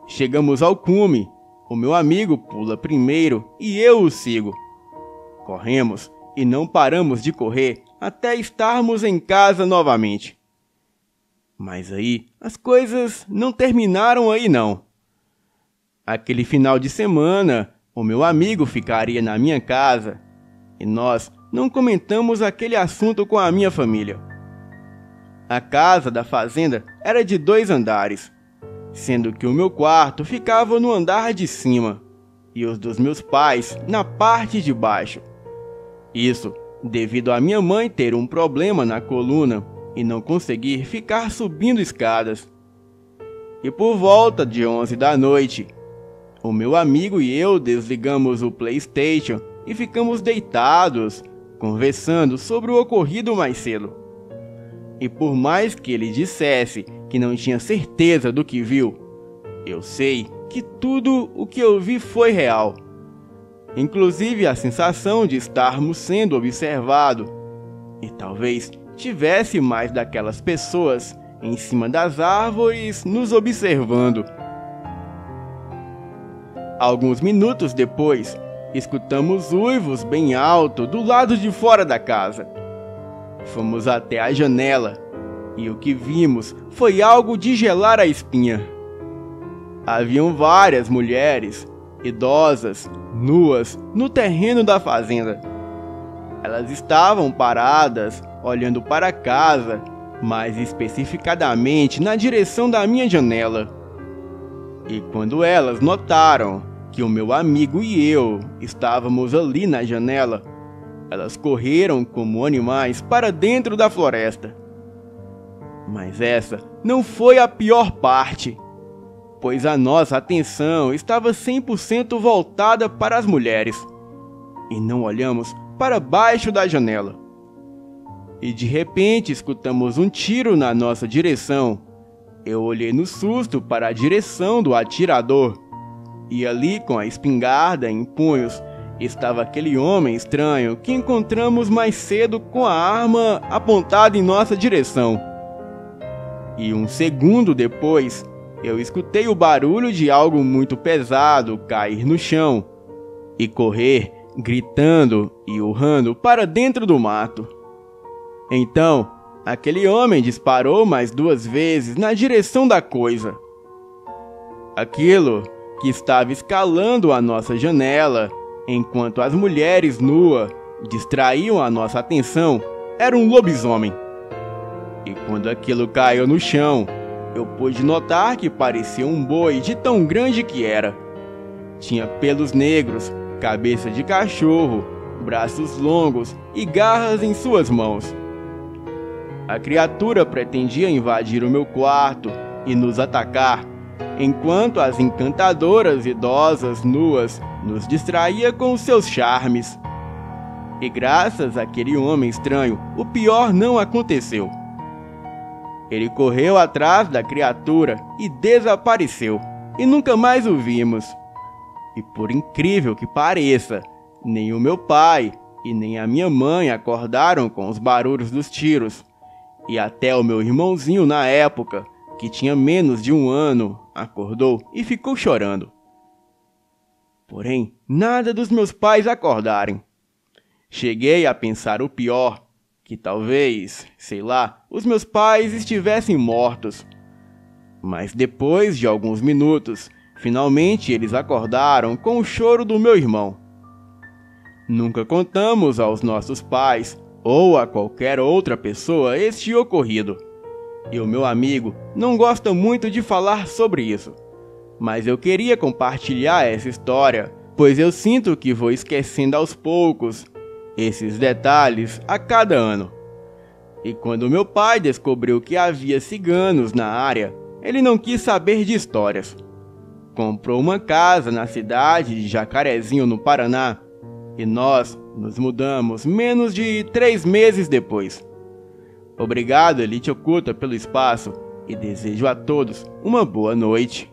Chegamos ao cume, o meu amigo pula primeiro e eu o sigo. Corremos e não paramos de correr até estarmos em casa novamente. Mas aí, as coisas não terminaram aí não. Aquele final de semana, o meu amigo ficaria na minha casa e nós não comentamos aquele assunto com a minha família. A casa da fazenda era de 2 andares, sendo que o meu quarto ficava no andar de cima e os dos meus pais na parte de baixo. Isso devido a minha mãe ter um problema na coluna e não conseguir ficar subindo escadas. E por volta de 11 da noite, o meu amigo e eu desligamos o PlayStation e ficamos deitados, conversando sobre o ocorrido mais cedo. E por mais que ele dissesse que não tinha certeza do que viu, eu sei que tudo o que eu vi foi real. Inclusive a sensação de estarmos sendo observados. E talvez tivesse mais daquelas pessoas em cima das árvores nos observando. Alguns minutos depois, escutamos uivos bem alto do lado de fora da casa. Fomos até a janela e o que vimos foi algo de gelar a espinha. Haviam várias mulheres, idosas, nuas, no terreno da fazenda. Elas estavam paradas, olhando para a casa, mais especificadamente na direção da minha janela. E quando elas notaram que o meu amigo e eu estávamos ali na janela, elas correram como animais para dentro da floresta. Mas essa não foi a pior parte, pois a nossa atenção estava 100% voltada para as mulheres, e não olhamos para baixo da janela. E de repente escutamos um tiro na nossa direção. Eu olhei no susto para a direção do atirador, e ali com a espingarda em punhos estava aquele homem estranho que encontramos mais cedo com a arma apontada em nossa direção. E um segundo depois, eu escutei o barulho de algo muito pesado cair no chão e correr, gritando e urrando para dentro do mato. Então, aquele homem disparou mais 2 vezes na direção da coisa. Aquilo que estava escalando a nossa janela, enquanto as mulheres nuas distraíam a nossa atenção, era um lobisomem. E quando aquilo caiu no chão, eu pude notar que parecia um boi de tão grande que era. Tinha pelos negros, cabeça de cachorro, braços longos e garras em suas mãos. A criatura pretendia invadir o meu quarto e nos atacar, enquanto as encantadoras idosas nuas nos distraía com seus charmes. E graças àquele homem estranho, o pior não aconteceu. Ele correu atrás da criatura e desapareceu, e nunca mais o vimos. E por incrível que pareça, nem o meu pai e nem a minha mãe acordaram com os barulhos dos tiros. E até o meu irmãozinho na época, que tinha menos de 1 ano, acordou e ficou chorando. Porém, nada dos meus pais acordarem. Cheguei a pensar o pior, que talvez, sei lá, os meus pais estivessem mortos. Mas depois de alguns minutos, finalmente eles acordaram com o choro do meu irmão. Nunca contamos aos nossos pais ou a qualquer outra pessoa este ocorrido. E o meu amigo não gosta muito de falar sobre isso. Mas eu queria compartilhar essa história, pois eu sinto que vou esquecendo aos poucos esses detalhes a cada ano. E quando meu pai descobriu que havia ciganos na área, ele não quis saber de histórias. Comprou uma casa na cidade de Jacarezinho, no Paraná, e nós nos mudamos menos de 3 meses depois. Obrigado, Elite Oculta, pelo espaço, e desejo a todos uma boa noite.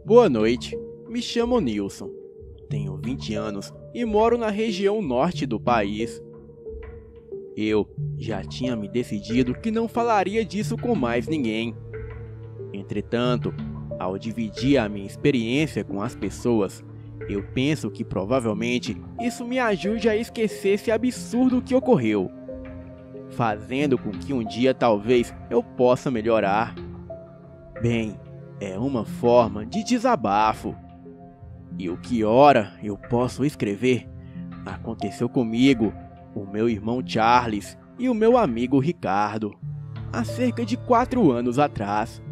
Boa noite, me chamo Nilson, tenho 20 anos e moro na região norte do país. Eu já tinha me decidido que não falaria disso com mais ninguém. Entretanto, ao dividir a minha experiência com as pessoas, eu penso que provavelmente isso me ajude a esquecer esse absurdo que ocorreu, fazendo com que um dia talvez eu possa melhorar. Bem, é uma forma de desabafo. E o que ora eu posso escrever aconteceu comigo, o meu irmão Charles e o meu amigo Ricardo, há cerca de 4 anos atrás,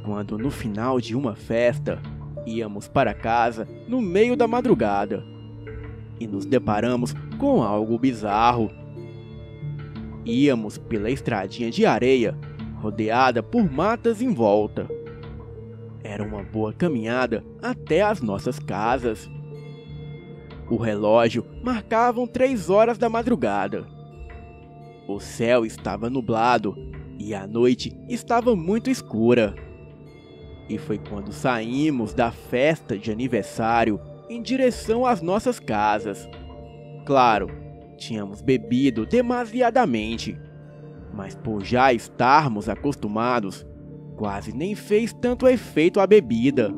quando no final de uma festa íamos para casa no meio da madrugada e nos deparamos com algo bizarro. Íamos pela estradinha de areia, rodeada por matas em volta. Era uma boa caminhada até as nossas casas. O relógio marcava 3 horas da madrugada. O céu estava nublado e a noite estava muito escura. E foi quando saímos da festa de aniversário em direção às nossas casas. Claro, tínhamos bebido demasiadamente, mas por já estarmos acostumados, quase nem fez tanto efeito a bebida.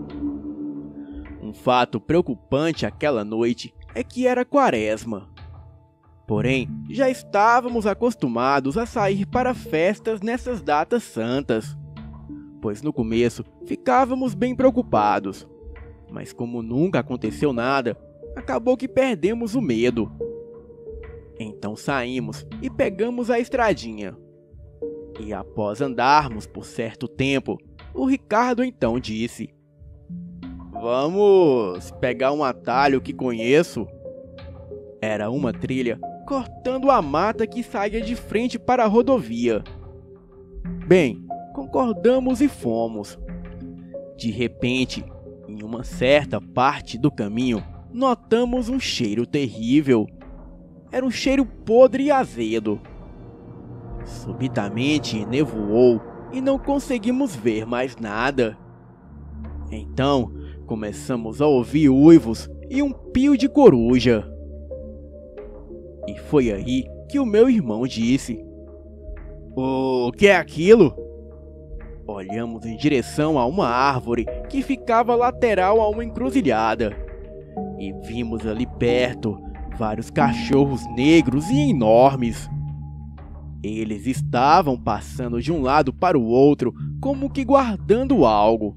Um fato preocupante aquela noite é que era quaresma. Porém, já estávamos acostumados a sair para festas nessas datas santas, pois no começo ficávamos bem preocupados, mas como nunca aconteceu nada, acabou que perdemos o medo. Então saímos e pegamos a estradinha. E após andarmos por certo tempo, o Ricardo então disse: "Vamos pegar um atalho que conheço." Era uma trilha cortando a mata que saía de frente para a rodovia. Bem, concordamos e fomos. De repente, em uma certa parte do caminho, notamos um cheiro terrível. Era um cheiro podre e azedo. Subitamente nevoou e não conseguimos ver mais nada. Então começamos a ouvir uivos e um pio de coruja. E foi aí que o meu irmão disse: "O que é aquilo?" Olhamos em direção a uma árvore que ficava lateral a uma encruzilhada e vimos ali perto vários cachorros negros e enormes. Eles estavam passando de um lado para o outro, como que guardando algo.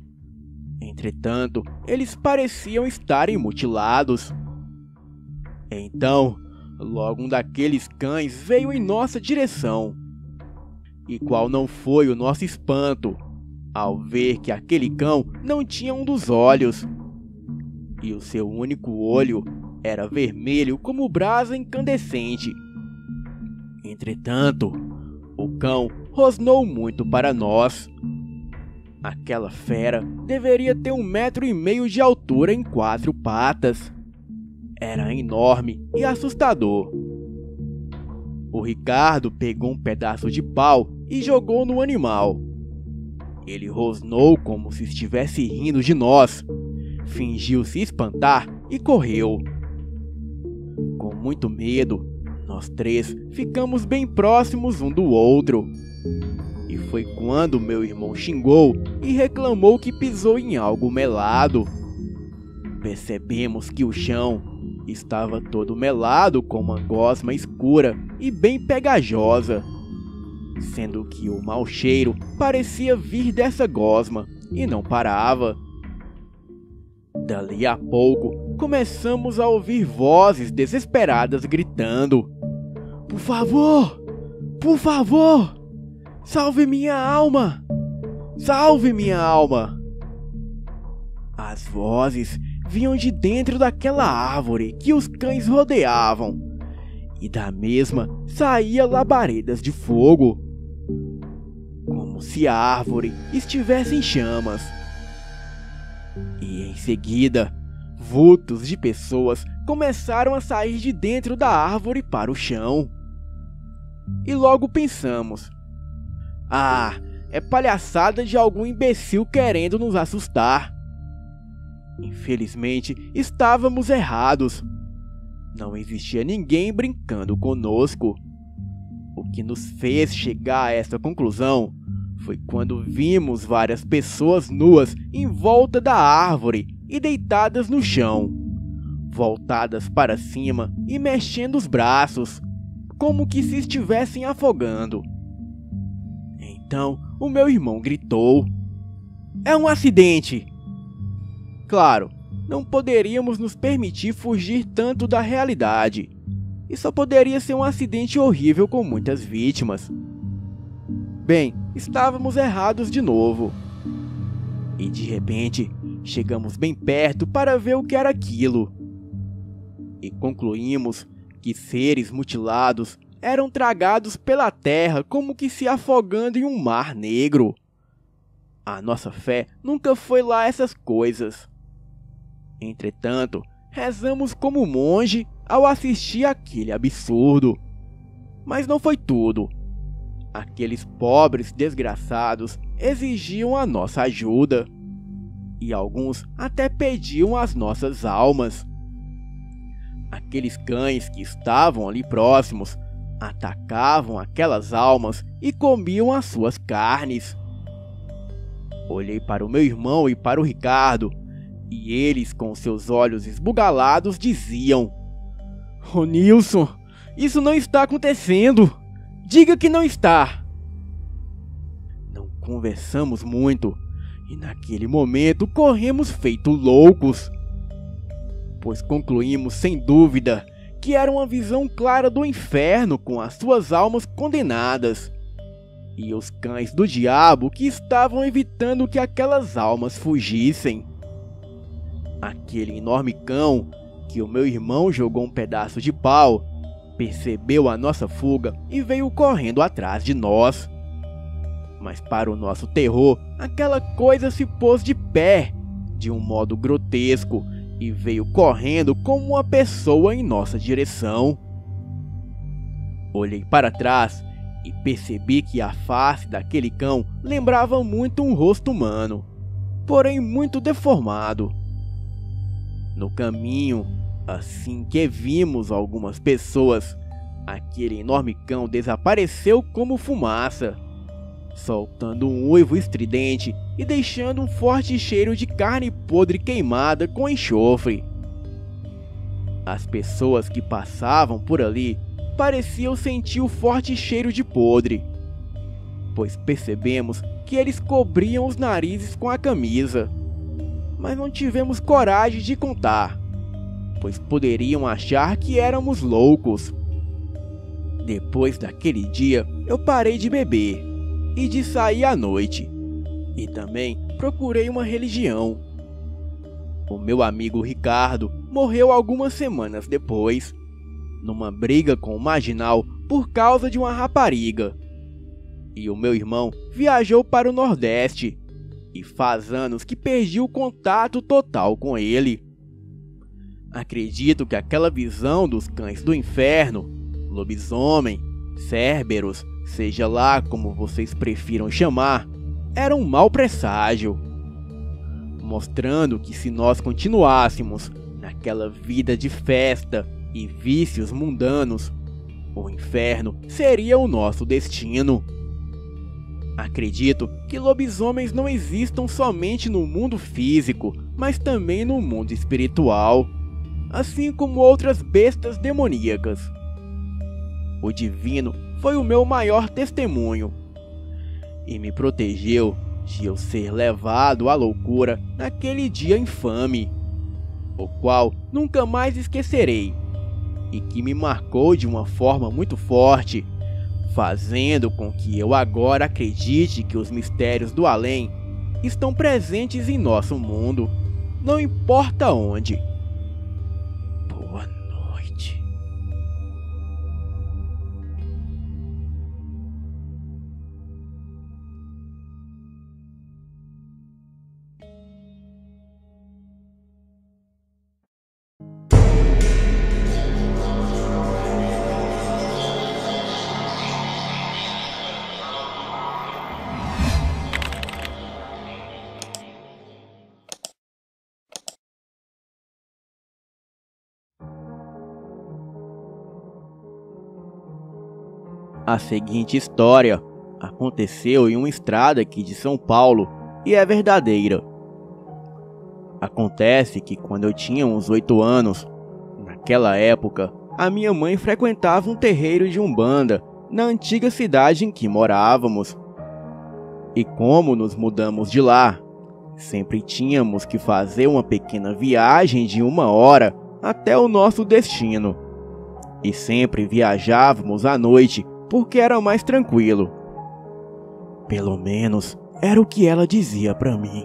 Entretanto, eles pareciam estarem mutilados. Então, logo um daqueles cães veio em nossa direção. E qual não foi o nosso espanto ao ver que aquele cão não tinha um dos olhos, e o seu único olho era vermelho como brasa incandescente. Entretanto, o cão rosnou muito para nós. Aquela fera deveria ter 1,5 metro de altura em 4 patas. Era enorme e assustador. O Ricardo pegou um pedaço de pau e jogou no animal. Ele rosnou como se estivesse rindo de nós, fingiu se espantar e correu. Com muito medo, nós 3 ficamos bem próximos um do outro. E foi quando meu irmão xingou e reclamou que pisou em algo melado. Percebemos que o chão estava todo melado com uma gosma escura e bem pegajosa, sendo que o mau cheiro parecia vir dessa gosma e não parava. Dali a pouco, começamos a ouvir vozes desesperadas gritando: "Por favor! Por favor! Salve minha alma! Salve, minha alma! As vozes vinham de dentro daquela árvore que os cães rodeavam, e da mesma saía labaredas de fogo, como se a árvore estivesse em chamas. E em seguida, vultos de pessoas começaram a sair de dentro da árvore para o chão. E logo pensamos: ah, é palhaçada de algum imbecil querendo nos assustar. Infelizmente, estávamos errados. Não existia ninguém brincando conosco. O que nos fez chegar a essa conclusão foi quando vimos várias pessoas nuas em volta da árvore e deitadas no chão, voltadas para cima e mexendo os braços, como que se estivessem afogando. Então, o meu irmão gritou: "É um acidente!" Claro, não poderíamos nos permitir fugir tanto da realidade, e só poderia ser um acidente horrível com muitas vítimas. Bem, estávamos errados de novo. E de repente, chegamos bem perto para ver o que era aquilo. E concluímos que seres mutilados eram tragados pela terra como que se afogando em um mar negro. A nossa fé nunca foi lá essas coisas. Entretanto, rezamos como monge ao assistir aquele absurdo. Mas não foi tudo. Aqueles pobres desgraçados exigiam a nossa ajuda. E alguns até pediam as nossas almas. Aqueles cães que estavam ali próximos atacavam aquelas almas e comiam as suas carnes. Olhei para o meu irmão e para o Ricardo, e eles, com seus olhos esbugalados, diziam: "Ô Nilson, isso não está acontecendo! Diga que não está!" Não conversamos muito, e naquele momento corremos feito loucos, pois concluímos sem dúvida que era uma visão clara do inferno com as suas almas condenadas, e os cães do diabo que estavam evitando que aquelas almas fugissem. Aquele enorme cão, que o meu irmão jogou um pedaço de pau, percebeu a nossa fuga e veio correndo atrás de nós. Mas para o nosso terror, aquela coisa se pôs de pé, de um modo grotesco, e veio correndo como uma pessoa em nossa direção. Olhei para trás e percebi que a face daquele cão lembrava muito um rosto humano, porém muito deformado. No caminho, assim que vimos algumas pessoas, aquele enorme cão desapareceu como fumaça, soltando um uivo estridente e deixando um forte cheiro de carne podre queimada com enxofre. As pessoas que passavam por ali pareciam sentir o forte cheiro de podre, pois percebemos que eles cobriam os narizes com a camisa. Mas não tivemos coragem de contar, pois poderiam achar que éramos loucos. Depois daquele dia, eu parei de beber e de sair à noite, e também procurei uma religião. O meu amigo Ricardo morreu algumas semanas depois, numa briga com o marginal por causa de uma rapariga. E o meu irmão viajou para o Nordeste, e faz anos que perdi o contato total com ele. Acredito que aquela visão dos cães do inferno, lobisomem, Cerberus, seja lá como vocês prefiram chamar, era um mau presságio, mostrando que se nós continuássemos naquela vida de festa e vícios mundanos, o inferno seria o nosso destino. Acredito que lobisomens não existam somente no mundo físico, mas também no mundo espiritual, assim como outras bestas demoníacas. O divino foi o meu maior testemunho e me protegeu de eu ser levado à loucura naquele dia infame, o qual nunca mais esquecerei e que me marcou de uma forma muito forte. fazendo com que eu agora acredite que os mistérios do além estão presentes em nosso mundo, não importa onde. Boa noite. A seguinte história aconteceu em uma estrada aqui de São Paulo e é verdadeira. Acontece que quando eu tinha uns 8 anos, naquela época, a minha mãe frequentava um terreiro de Umbanda na antiga cidade em que morávamos. E como nos mudamos de lá, sempre tínhamos que fazer uma pequena viagem de 1 hora até o nosso destino. E sempre viajávamos à noite, porque era mais tranquilo. Pelo menos era o que ela dizia pra mim.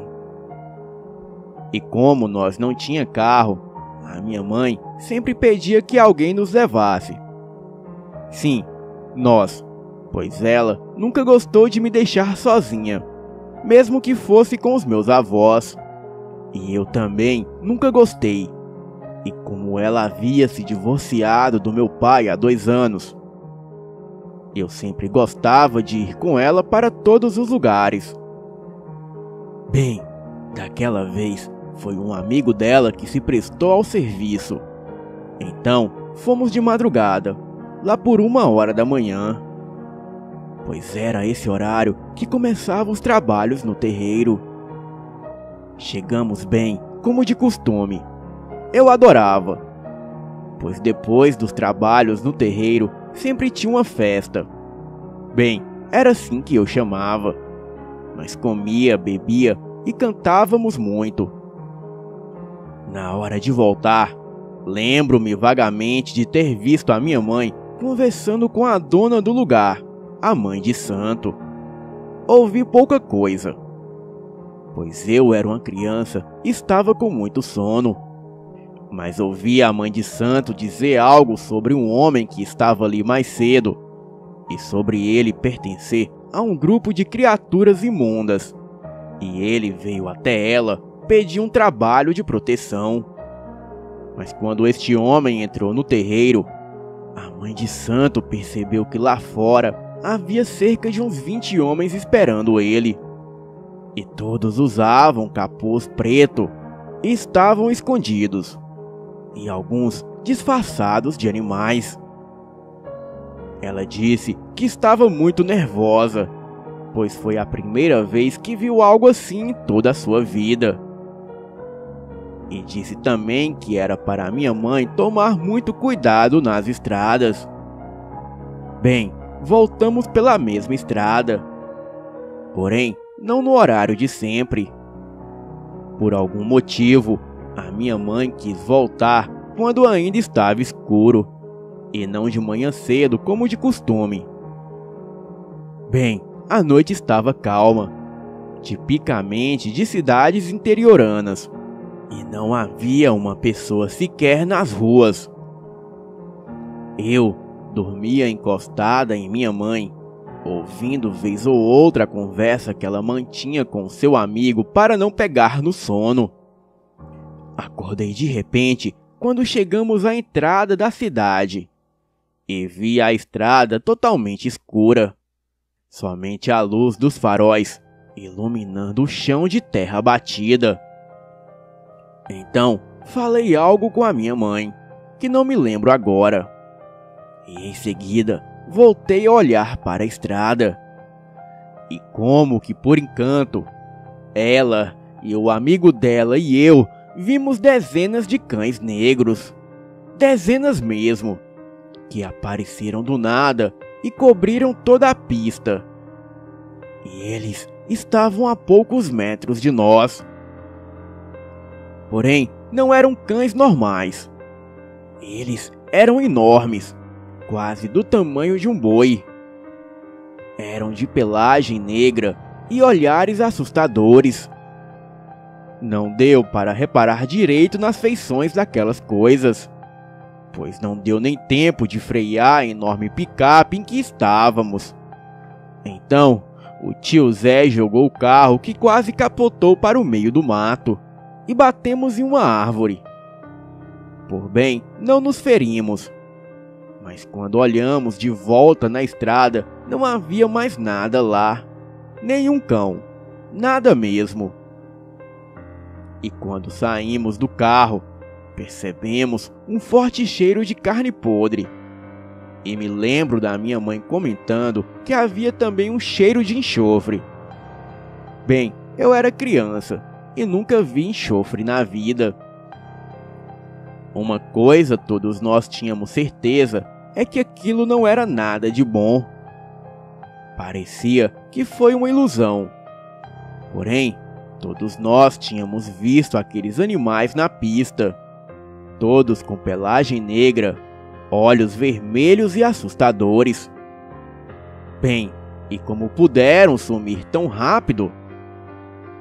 E como nós não tinha carro, a minha mãe sempre pedia que alguém nos levasse. Sim, nós, pois ela nunca gostou de me deixar sozinha, mesmo que fosse com os meus avós. E eu também nunca gostei. E como ela havia se divorciado do meu pai há 2 anos, eu sempre gostava de ir com ela para todos os lugares. Bem, daquela vez foi um amigo dela que se prestou ao serviço. Então, fomos de madrugada, lá por 1 hora da manhã. Pois era esse horário que começavam os trabalhos no terreiro. Chegamos bem, como de costume. Eu adorava, pois depois dos trabalhos no terreiro, sempre tinha uma festa. Bem, era assim que eu chamava. Mas comia, bebia e cantávamos muito. Na hora de voltar, lembro-me vagamente de ter visto a minha mãe conversando com a dona do lugar, a mãe de santo. Ouvi pouca coisa, pois eu era uma criança e estava com muito sono. Mas ouvi a mãe de santo dizer algo sobre um homem que estava ali mais cedo, e sobre ele pertencer a um grupo de criaturas imundas, e ele veio até ela pedir um trabalho de proteção. Mas quando este homem entrou no terreiro, a mãe de santo percebeu que lá fora havia cerca de uns 20 homens esperando ele, e todos usavam capuz preto e estavam escondidos, e alguns disfarçados de animais. Ela disse que estava muito nervosa, pois foi a primeira vez que viu algo assim em toda a sua vida. E disse também que era para minha mãe tomar muito cuidado nas estradas. Bem, voltamos pela mesma estrada, porém não no horário de sempre. Por algum motivo, a minha mãe quis voltar quando ainda estava escuro, e não de manhã cedo como de costume. Bem, a noite estava calma, tipicamente de cidades interioranas, e não havia uma pessoa sequer nas ruas. Eu dormia encostada em minha mãe, ouvindo vez ou outra a conversa que ela mantinha com seu amigo para não pegar no sono. Acordei de repente quando chegamos à entrada da cidade e vi a estrada totalmente escura, somente a luz dos faróis iluminando o chão de terra batida. Então falei algo com a minha mãe, que não me lembro agora, e em seguida voltei a olhar para a estrada, e como que por encanto, ela e o amigo dela e eu vimos dezenas de cães negros, dezenas mesmo, que apareceram do nada e cobriram toda a pista. E eles estavam a poucos metros de nós. Porém, não eram cães normais. Eles eram enormes, quase do tamanho de um boi. eram de pelagem negra e olhares assustadores. Não deu para reparar direito nas feições daquelas coisas, pois não deu nem tempo de frear a enorme picape em que estávamos. Então, o tio Zé jogou o carro, que quase capotou, para o meio do mato e batemos em uma árvore. Por bem, não nos ferimos, mas quando olhamos de volta na estrada, não havia mais nada lá, nenhum cão, nada mesmo. E quando saímos do carro, percebemos um forte cheiro de carne podre. E me lembro da minha mãe comentando que havia também um cheiro de enxofre. Bem, eu era criança e nunca vi enxofre na vida. Uma coisa todos nós tínhamos certeza é que aquilo não era nada de bom. Parecia que foi uma ilusão. Porém, todos nós tínhamos visto aqueles animais na pista, todos com pelagem negra, olhos vermelhos e assustadores. Bem, e como puderam sumir tão rápido?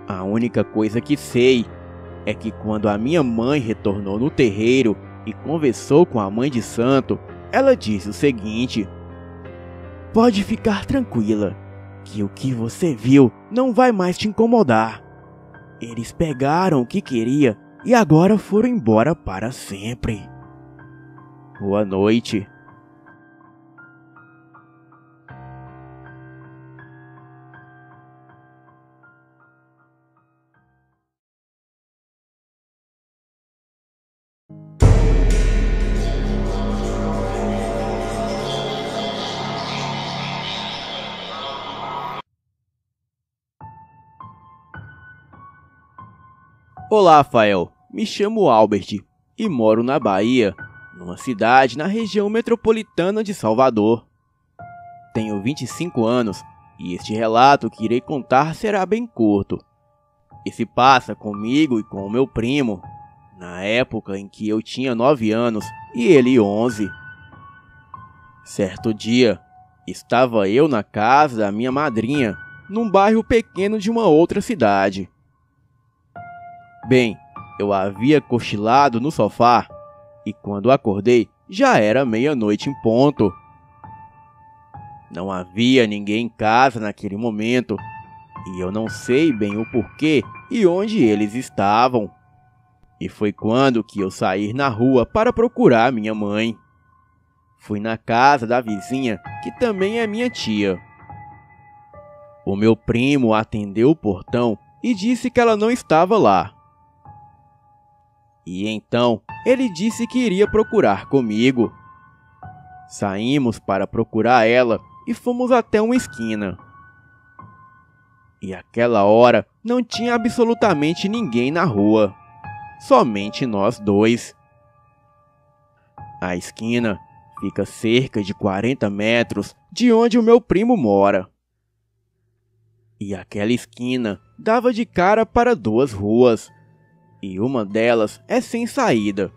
A única coisa que sei é que quando a minha mãe retornou no terreiro e conversou com a mãe de santo, ela disse o seguinte: "Pode ficar tranquila, que o que você viu não vai mais te incomodar. Eles pegaram o que queria e agora foram embora para sempre. Boa noite." Olá, Rafael. Me chamo Albert e moro na Bahia, numa cidade na região metropolitana de Salvador. Tenho 25 anos e este relato que irei contar será bem curto. E se passa comigo e com o meu primo, na época em que eu tinha 9 anos e ele 11. Certo dia, estava eu na casa da minha madrinha, num bairro pequeno de uma outra cidade. Bem, eu havia cochilado no sofá e quando acordei já era meia-noite em ponto. Não havia ninguém em casa naquele momento e eu não sei bem o porquê e onde eles estavam. E foi quando que eu saí na rua para procurar minha mãe. Fui na casa da vizinha, que também é minha tia. O meu primo atendeu o portão e disse que ela não estava lá. E então ele disse que iria procurar comigo. Saímos para procurar ela e fomos até uma esquina. E àquela hora não tinha absolutamente ninguém na rua, somente nós dois. A esquina fica cerca de 40 metros de onde o meu primo mora. E aquela esquina dava de cara para duas ruas. E uma delas é sem saída.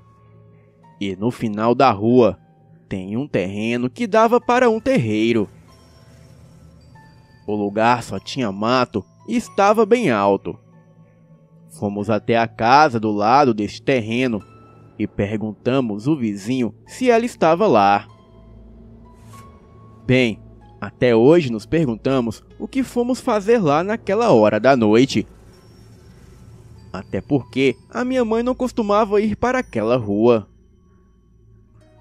E no final da rua tem um terreno que dava para um terreiro. O lugar só tinha mato e estava bem alto. Fomos até a casa do lado deste terreno e perguntamos ao vizinho se ela estava lá. Bem, até hoje nos perguntamos o que fomos fazer lá naquela hora da noite. Até porque a minha mãe não costumava ir para aquela rua.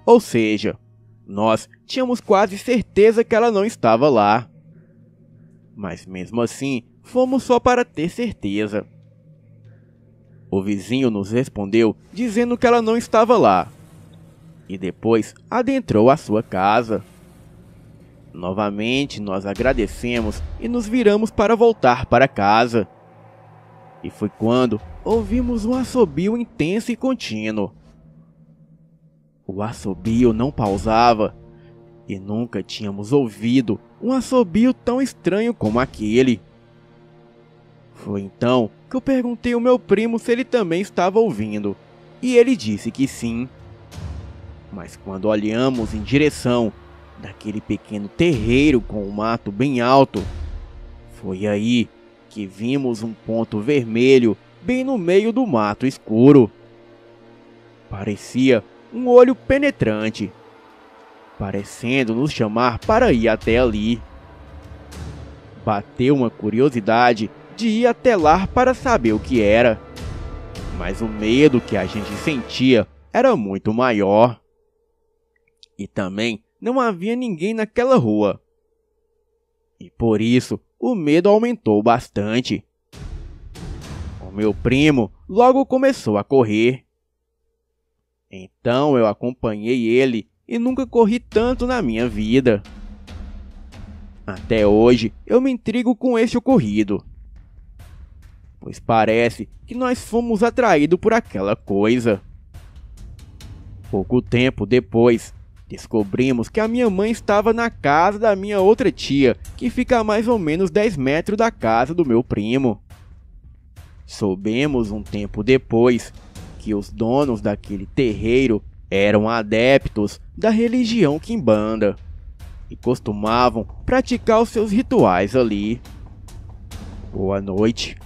Ou seja, nós tínhamos quase certeza que ela não estava lá. Mas mesmo assim, fomos só para ter certeza. O vizinho nos respondeu dizendo que ela não estava lá. E depois adentrou a sua casa. Novamente nós agradecemos e nos viramos para voltar para casa. E foi quando ouvimos um assobio intenso e contínuo. O assobio não pausava e nunca tínhamos ouvido um assobio tão estranho como aquele. Foi então que eu perguntei ao meu primo se ele também estava ouvindo e ele disse que sim. Mas quando olhamos em direção daquele pequeno terreiro com o mato bem alto. Foi aí que vimos um ponto vermelho bem no meio do mato escuro. Parecia um olho penetrante, parecendo nos chamar para ir até ali. Bateu uma curiosidade de ir até lá para saber o que era, mas o medo que a gente sentia era muito maior. E também não havia ninguém naquela rua, e por isso o medo aumentou bastante. O meu primo logo começou a correr. Então eu acompanhei ele e nunca corri tanto na minha vida. Até hoje eu me intrigo com este ocorrido, pois parece que nós fomos atraídos por aquela coisa. Pouco tempo depois, descobrimos que a minha mãe estava na casa da minha outra tia, que fica a mais ou menos 10 metros da casa do meu primo. Soubemos um tempo depois que os donos daquele terreiro eram adeptos da religião Quimbanda e costumavam praticar os seus rituais ali. Boa noite.